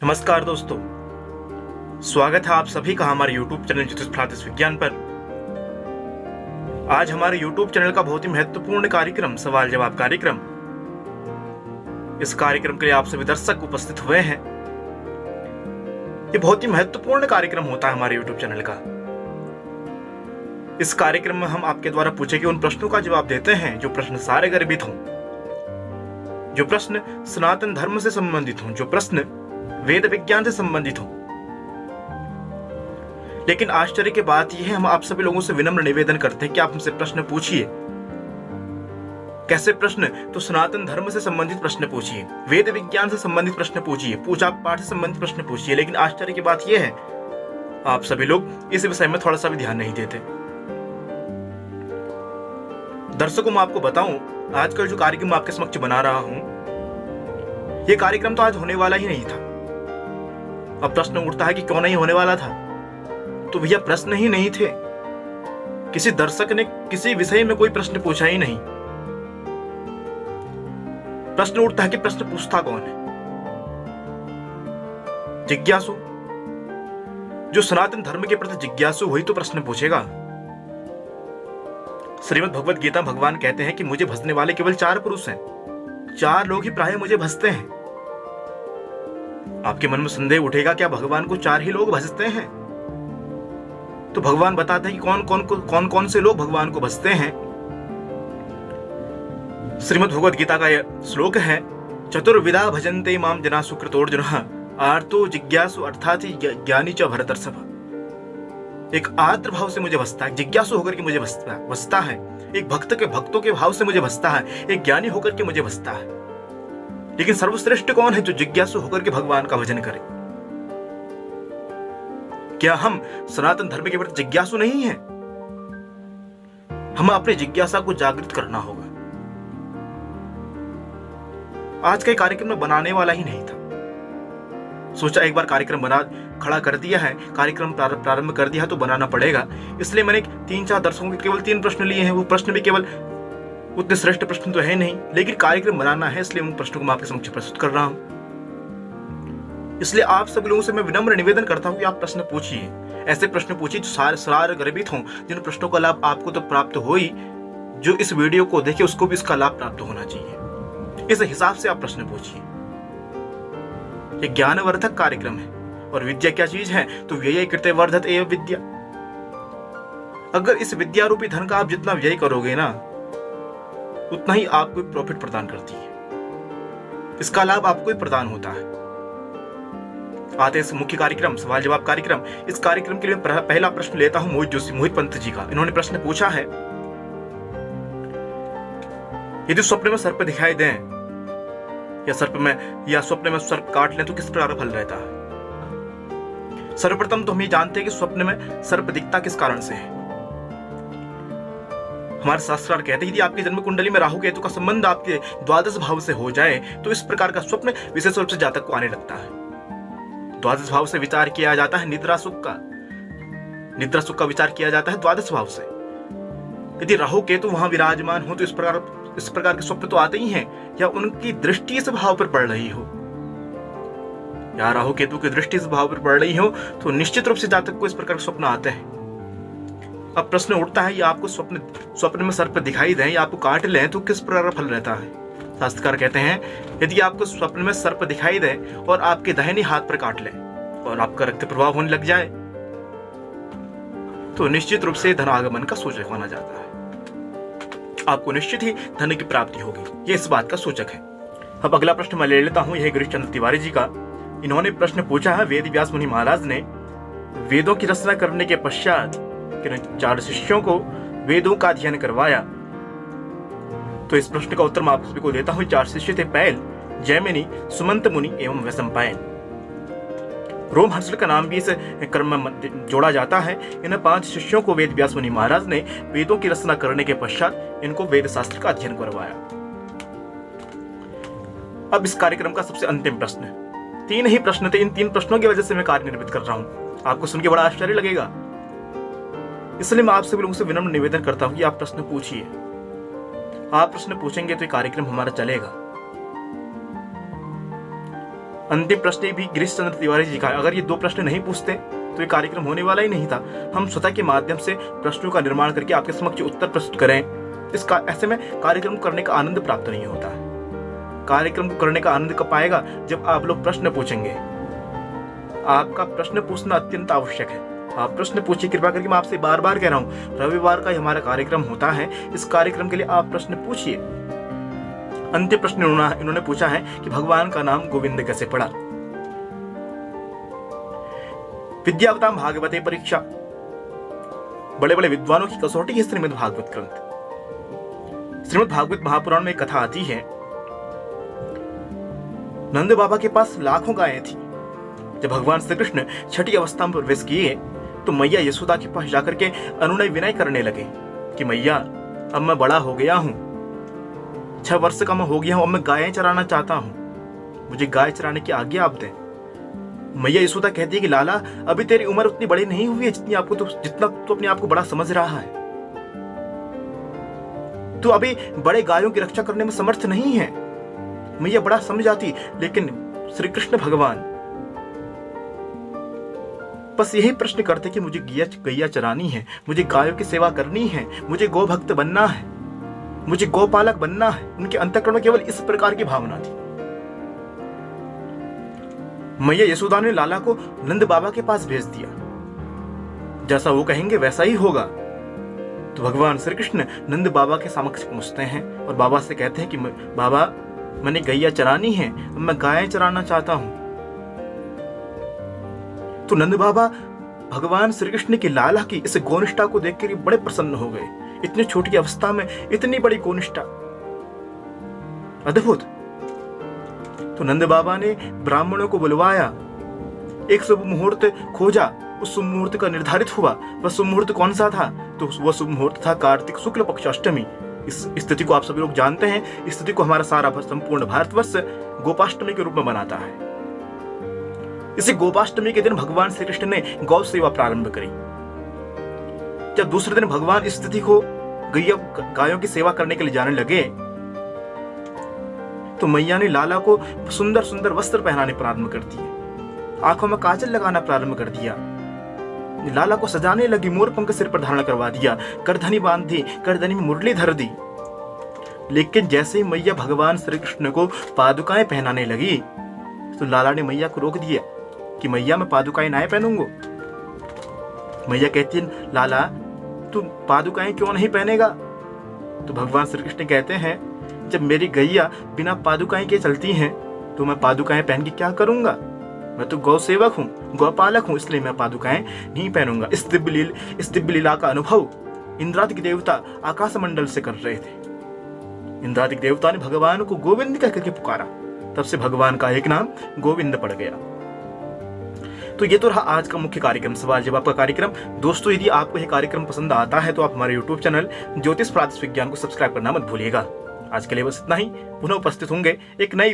नमस्कार दोस्तों, स्वागत है आप सभी का हमारे YouTube चैनल ज्योतिष प्रातः विज्ञान पर। आज हमारे YouTube चैनल का बहुत ही महत्वपूर्ण कार्यक्रम सवाल जवाब कार्यक्रम। इस कार्यक्रम के लिए आप सभी दर्शक उपस्थित हुए हैं। ये बहुत ही महत्वपूर्ण कार्यक्रम होता है हमारे YouTube चैनल का। इस कार्यक्रम में हम आपके द्वारा पूछे गए उन प्रश्नों का जवाब देते हैं जो प्रश्न सारे गर्भित हों, जो प्रश्न सनातन धर्म से संबंधित हों, जो प्रश्न वेद विज्ञान से संबंधित हो। लेकिन आश्चर्य की बात यह है, हम आप सभी लोगों से विनम्र निवेदन करते हैं कि आप हमसे प्रश्न पूछिए। कैसे प्रश्न? तो सनातन धर्म से संबंधित प्रश्न पूछिए, वेद विज्ञान से संबंधित प्रश्न पूछिए, पूजा पाठ से संबंधित प्रश्न पूछिए। लेकिन आश्चर्य की बात यह है, आप सभी लोग इस विषय में थोड़ा सा भी ध्यान नहीं देते। दर्शकों, मैं आपको बताऊं, आज का जो कार्यक्रम आपके समक्ष बना रहा हूं, यह कार्यक्रम तो आज होने वाला ही नहीं था। अब प्रश्न उठता है कि क्यों नहीं होने वाला था? तो भैया प्रश्न ही नहीं थे। किसी दर्शक ने किसी विषय में कोई प्रश्न पूछा ही नहीं। प्रश्न उठता है कि प्रश्न पूछता कौन है? जिज्ञासु। जो सनातन धर्म के प्रति जिज्ञासु वही तो प्रश्न पूछेगा। श्रीमद् भगवद गीता भगवान कहते हैं कि मुझे भजने वाले केवल 4 पुरुष हैं। 4 लोग ही प्राय मुझे भजते हैं। आपके मन में संदेह उठेगा, क्या भगवान को 4 ही लोग भजते हैं? तो भगवान बताते हैं कि कौन से लोग भगवान को भजते हैं। श्रीमद् भगवद गीता का यह श्लोक है, चतुर्विधा भजन्ते माम जना सुकृतोर्जुनः आर्तो जिज्ञासु अर्थात ज्ञानी च भरतर्षभ। एक आर्द्र भाव से मुझे भजता है, जिज्ञासु होकर के मुझे भजता है। एक भक्तों के भाव से मुझे भजता है, एक ज्ञानी होकर के मुझे भजता है। लेकिन सर्वश्रेष्ठ कौन है? जो जिज्ञासु होकर के भगवान का भजन करे। क्या हम सनातन धर्म के प्रति जिज्ञासु नहीं हैं? हमें अपनी जिज्ञासा को जागृत करना होगा। आज का कार्यक्रम में बनाने वाला ही नहीं था। सोचा एक बार कार्यक्रम बना खड़ा कर दिया है, कार्यक्रम प्रारंभ कर दिया तो बनाना पड़ेगा। इसलिए मैंने 3-4 दर्शकों के केवल 3 प्रश्न लिए हैं। वो प्रश्न भी केवल उतने श्रेष्ठ प्रश्न तो है नहीं, लेकिन कार्यक्रम बनाना है, इसलिए उन प्रश्नों को मैं आपके समक्ष प्रस्तुत कर रहा हूं। इसलिए आप सभी लोगों से मैं विनम्र निवेदन करता हूं कि आप प्रश्न पूछिए। ऐसे प्रश्न पूछिए जो सारे गर्भित हों, जिन प्रश्नों का लाभ आपको तो प्राप्त हो ही, जो इस वीडियो को देखे उसको भी इसका लाभ प्राप्त होना चाहिए। इस हिसाब से आप प्रश्न पूछिए। यह ज्ञानवर्धक कार्यक्रम है। और विद्या क्या चीज है? तो व्यय कृते वर्धत एव विद्या। अगर इस विद्या रूपी धन का आप जितना व्यय करोगे ना, उतना ही आपको प्रॉफिट प्रदान करती है। इसका लाभ आपको ही प्रदान होता है। आते हैं मुख्य कार्यक्रम सवाल जवाब कार्यक्रम। इस कार्यक्रम के लिए पहला प्रश्न लेता हूं मोहित पंत जी का। इन्होंने प्रश्न पूछा है, यदि स्वप्न में सर्प दिखाई दें या स्वप्न में सर्प काट लें तो किस प्रकार फल रहता है? सर्वप्रथम तो हम ये जानते हैं कि स्वप्न में सर्प दिखता किस कारण से है। हमारे शास्त्रार्थ कहते हैं यदि आपकी जन्म कुंडली में राहु केतु का संबंध आपके 12 भाव से हो जाए तो इस प्रकार का स्वप्न विशेष रूप से जातक को आने लगता है। 12 भाव से विचार किया जाता है निद्रा सुख का विचार किया जाता है 12 भाव से। यदि राहु केतु वहां विराजमान हो तो इस प्रकार के स्वप्न तो आते ही हैं, या उनकी दृष्टि इस भाव पर पड़ रही हो, या राहु केतु की दृष्टि इस भाव पर पड़ रही हो, तो निश्चित रूप से जातक को इस प्रकार के स्वप्न आते हैं। अब प्रश्न उठता है, ये आपको स्वप्न में सर्प दिखाई दें या आपको काट लें तो किस प्रकार का फल रहता है? शास्त्रकार कहते हैं यदि आपको स्वप्न में सर्प दिखाई दे और आपके दाहिने हाथ पर काट लें और आपका रक्त प्रवाह होने लग जाए तो निश्चित रूप से धन आगमन का सूचक माना जाता है। आपको निश्चित ही धन की प्राप्ति होगी, यह इस बात का सूचक है। अब अगला प्रश्न मैं ले लेता हूं, यह गिरीश चंद्र तिवारी जी का। इन्होंने प्रश्न पूछा है, वेद व्यास मुनि महाराज ने वेदों की रचना करने के पश्चात 4 शिष्यों को वेदों का अध्ययन करवाया। तो इस प्रश्न का उत्तर मैं आप सभी को देता हूं। 4 शिष्य थे, पैल, जैमिनी, सुमंत मुनि एवं वैशंपायन। रोमहर्षण का नाम भी इस क्रम में जोड़ा जाता है। इन 5 शिष्यों को वेद व्यास मुनि महाराज ने वेदों की रचना करने के पश्चात इनको वेद शास्त्र का अध्ययन करवाया। अब इस कार्यक्रम का सबसे अंतिम प्रश्न, 3 ही प्रश्न थे। इन 3 प्रश्नों की वजह से मैं कार्य निर्मित कर रहा हूं। आपको सुन के बड़ा आश्चर्य लगेगा, इसलिए मैं आप सभी लोगों से विनम्र निवेदन करता हूं कि आप प्रश्न पूछिए। आप प्रश्न पूछेंगे तो ये कार्यक्रम हमारा चलेगा। अंतिम प्रश्न भी गिरीश चंद्र तिवारी जी का है। अगर ये 2 प्रश्न नहीं पूछते तो ये कार्यक्रम होने वाला ही नहीं था। हम स्वतः के माध्यम से प्रश्नों का निर्माण करके आपके समक्ष उत्तर प्रस्तुत करें। ऐसे में कार्यक्रम करने का आनंद प्राप्त नहीं होता है। कार्यक्रम को करने का आनंद कब आएगा? जब आप लोग प्रश्न पूछेंगे। आपका प्रश्न पूछना अत्यंत आवश्यक है। आप प्रश्न पूछिए, कृपया करके मैं आपसे बार बार कह रहा हूँ, रविवार का हमारा कार्यक्रम होता है। इस कार्यक्रम के लिए आप प्रश्न पूछिए। अंतिम प्रश्न इन्होंने पूछा है कि भगवान का नाम गोविंद कैसे पड़ा। विद्यावताम भागवते परीक्षा, बड़े बड़े विद्वानों की कसौटी है श्रीमद् भागवत ग्रंथ। श्रीमद् भागवत महापुराण में एक कथा आती है, नंद बाबा के पास लाखों गायें थी। जब भगवान श्री कृष्ण छठी अवस्था में प्रवेश किए तो मैया यशोदा के पास जाकर के अनुनय विनय करने लगे कि मैया, अब मैं बड़ा हो गया हूं, 6 वर्ष का मैं हो गया हूं, अब मैं गायें चराना चाहता हूं, मुझे गाय चराने की आज्ञा आप दें। मैया यशोदा कहती है कि लाला, अभी तेरी उम्र उतनी बड़ी नहीं हुई है जितना तू अपने आप को बड़ा समझ रहा है। तू अभी बड़े गायों की रक्षा करने में समर्थ नहीं है। मैया बड़ा समझ आती, लेकिन श्री कृष्ण भगवान बस यही प्रश्न करते कि मुझे गैया चरानी है, मुझे गायों की सेवा करनी है, मुझे गौ भक्त बनना है, मुझे गौपालक बनना है। उनके अंतःकरण में केवल इस प्रकार की भावना थी। मैया यशोदा ने लाला को नंद बाबा के पास भेज दिया। जैसा वो कहेंगे वैसा ही होगा। तो भगवान श्री कृष्ण नंद बाबा के समक्ष पहुंचते हैं और बाबा से कहते हैं कि बाबा, मैंने गैया चरानी है, अब मैं गायें चराना चाहता हूं। तो नंद बाबा भगवान श्री कृष्ण की लाला की इस गोनिष्ठा को देखकर बड़े प्रसन्न हो गए। इतनी छोटी अवस्था में इतनी बड़ी गोनिष्ठा, अद्भुत। तो नंद बाबा ने ब्राह्मणों को बुलवाया, एक शुभ मुहूर्त खोजा, उस शुभ मुहूर्त का निर्धारित हुआ। वह शुभ मुहूर्त कौन सा था? तो वह शुभ मुहूर्त था कार्तिक शुक्ल पक्ष अष्टमी। इस स्थिति को आप सभी लोग जानते हैं। इस स्थिति को हमारा सारा संपूर्ण भारतवर्ष गोपाष्टमी के रूप में मनाता है। इसी गोपाष्टमी के दिन भगवान श्री कृष्ण ने गौ सेवा प्रारंभ करी। जब दूसरे दिन भगवान इस स्थिति को गायों की सेवा करने के लिए जाने लगे तो मैया ने लाला को सुंदर सुंदर वस्त्र पहनाने प्रारंभ कर दिए, आंखों में काजल लगाना प्रारंभ कर दिया, लाला को सजाने लगी, मोर पंख सिर पर धारण करवा दिया, करधनी बांध दी, करधनी में मुरली धर दी। लेकिन जैसे ही मैया भगवान श्री कृष्ण को पादुकाएं पहनाने लगी तो लाला ने मैया को रोक दिया कि मैया, मैं पादुकाएं ना पहनूंगा। मैया कहती है, लाला तू पादुकाएं क्यों नहीं पहनेगा? तो भगवान श्री कृष्ण कहते हैं, जब मेरी गैया बिना पादुकाएं के चलती हैं तो मैं पादुकाएं पहन के क्या करूंगा? मैं तो गौ सेवक हूँ, गौपालक हूँ, इसलिए मैं पादुकाएं नहीं पहनूंगा। इस दिव्य लीला का अनुभव इंद्रादिक देवता आकाश मंडल से कर रहे थे। इंद्रादिक देवता ने भगवान को गोविंद कह करके पुकारा, तब से भगवान का एक नाम गोविंद पड़ गया। तो ये तो रहा आज का मुख्य कार्यक्रम, सवाल जवाब का कार्यक्रम। दोस्तों, यदि आपको यह कार्यक्रम पसंद आता है तो आप हमारे YouTube चैनल ज्योतिष प्रादेशिक विज्ञान को सब्सक्राइब करना मत भूलिएगा। आज के लिए बस इतना ही। पुनः उपस्थित होंगे एक नई